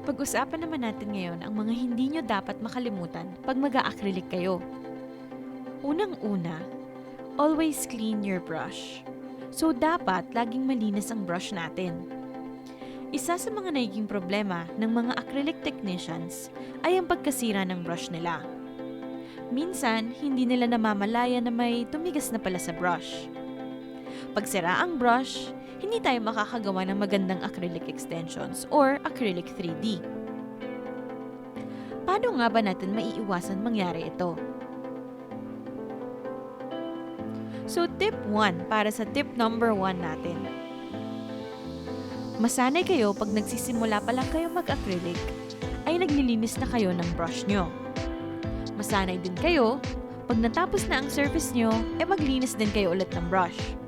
Pag-usapan naman natin ngayon ang mga hindi nyo dapat makalimutan pag mag-a-acrylic kayo. Unang-una, always clean your brush. So dapat laging malinis ang brush natin. Isa sa mga nagiging problema ng mga acrylic technicians ay ang pagkasira ng brush nila. Minsan, hindi nila namamalaya na may tumigas na pala sa brush. Pag sira ang brush, hindi tayo makakagawa ng magandang acrylic extensions or acrylic 3D. Paano nga ba natin maiiwasan mangyari ito? So tip 1 para sa tip number 1 natin. Masanay kayo pag nagsisimula pa lang kayo mag-acrylic ay naglilinis na kayo ng brush nyo. Masanay din kayo pag natapos na ang surface nyo maglinis din kayo ulit ng brush.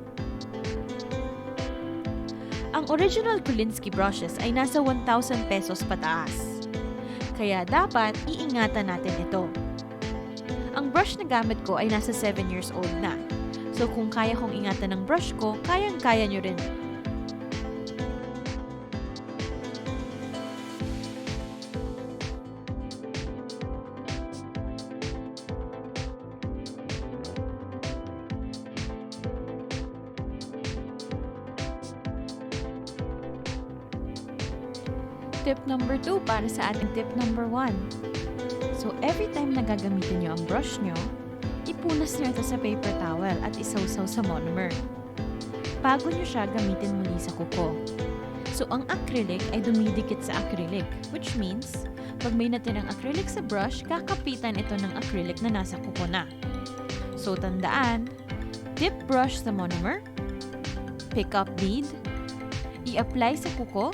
Ang original Kulinski brushes ay nasa 1,000 pesos pataas. Kaya dapat iingatan natin ito. Ang brush na gamit ko ay nasa 7 years old na. So kung kaya kong ingatan ng brush ko, kayang-kaya nyo rin. Tip number 2 para sa ating tip number 1. So every time na gagamitin nyo ang brush nyo, ipunas nyo ito sa paper towel at isawsaw sa monomer. Bago nyo siya gamitin muli sa kuko. So ang acrylic ay dumidikit sa acrylic, which means pag may natirang acrylic sa brush, kakapitan ito ng acrylic na nasa kuko na. So tandaan, dip brush sa monomer, pick up bead, i-apply sa kuko,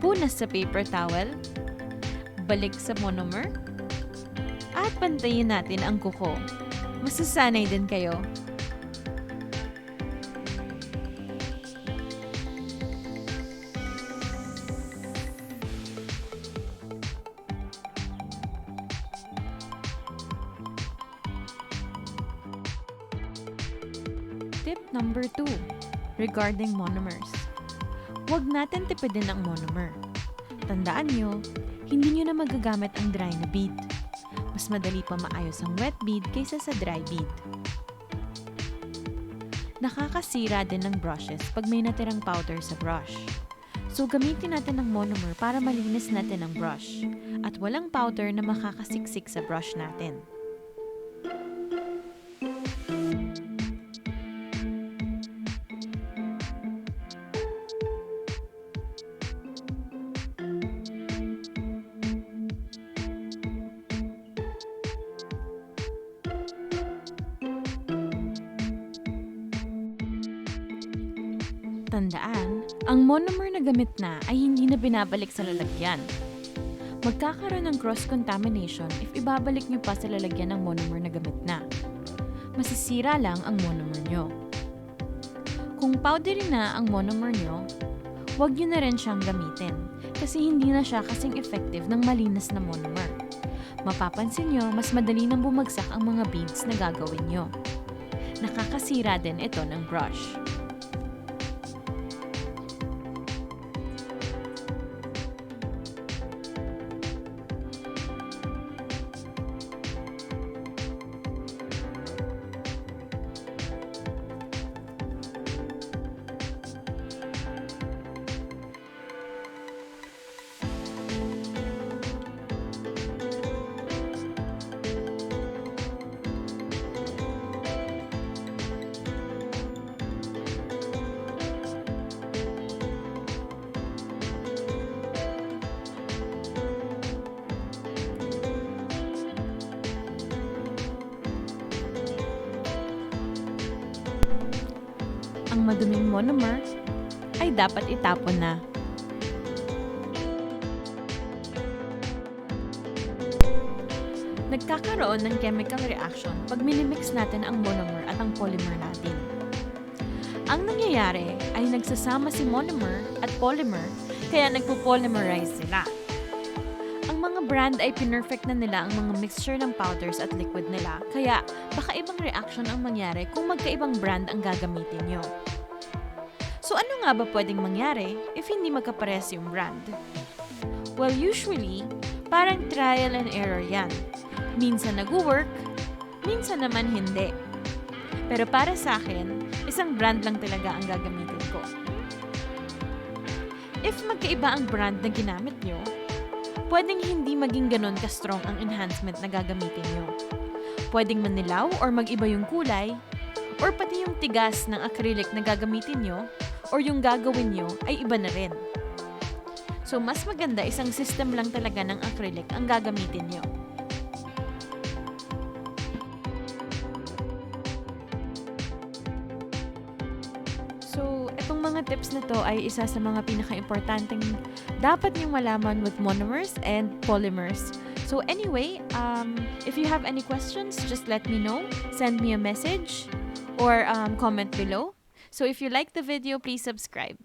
punas sa paper towel, balik sa monomer, at pantayin natin ang kuko. Masasanay din kayo. Tip number 2, regarding monomers. Huwag natin tipidin ang monomer. Tandaan nyo, hindi nyo na magagamit ang dry na bead. Mas madali pa maayos ang wet bead kaysa sa dry bead. Nakakasira din ng brushes pag may natirang powder sa brush. So gamitin natin ang monomer para malinis natin ang brush at walang powder na makakasiksik sa brush natin. Tandaan, ang monomer na gamit na ay hindi na binabalik sa lalagyan. Magkakaroon ng cross-contamination if ibabalik nyo pa sa lalagyan ng monomer na gamit na. Masisira lang ang monomer nyo. Kung powdery na ang monomer nyo, huwag nyo na rin siyang gamitin kasi hindi na siya kasing effective ng malinis na monomer. Mapapansin nyo, mas madali nang bumagsak ang mga beads na gagawin nyo. Nakakasira din ito ng brush. Ang maduming monomer ay dapat itapon na. Nagkakaroon ng chemical reaction pag minimix natin ang monomer at ang polymer natin. Ang nangyayari ay nagsasama si monomer at polymer kaya nagpo-polymerize sila. Ang mga brand ay pinerfect na nila ang mga mixture ng powders at liquid nila, kaya baka ibang reaction ang mangyari kung magkaibang brand ang gagamitin nyo. So ano nga ba pwedeng mangyari if hindi magkaparehas yung brand? Well, usually, parang trial and error yan. Minsan nag-work, minsan naman hindi. Pero para sa akin, isang brand lang talaga ang gagamitin ko. If magkaiba ang brand na ginamit nyo, pwedeng hindi maging ganon ka-strong ang enhancement na gagamitin nyo. Pwedeng manilaw or mag-iba yung kulay, or pati yung tigas ng acrylic na gagamitin nyo, or yung gagawin nyo ay iba na rin. So, mas maganda isang system lang talaga ng acrylic ang gagamitin nyo. So, itong mga tips na to ay isa sa mga pinaka-importanteng dapat niyong malaman with monomers and polymers. So anyway, if you have any questions, just let me know. Send me a message or comment below. So if you like the video, please subscribe.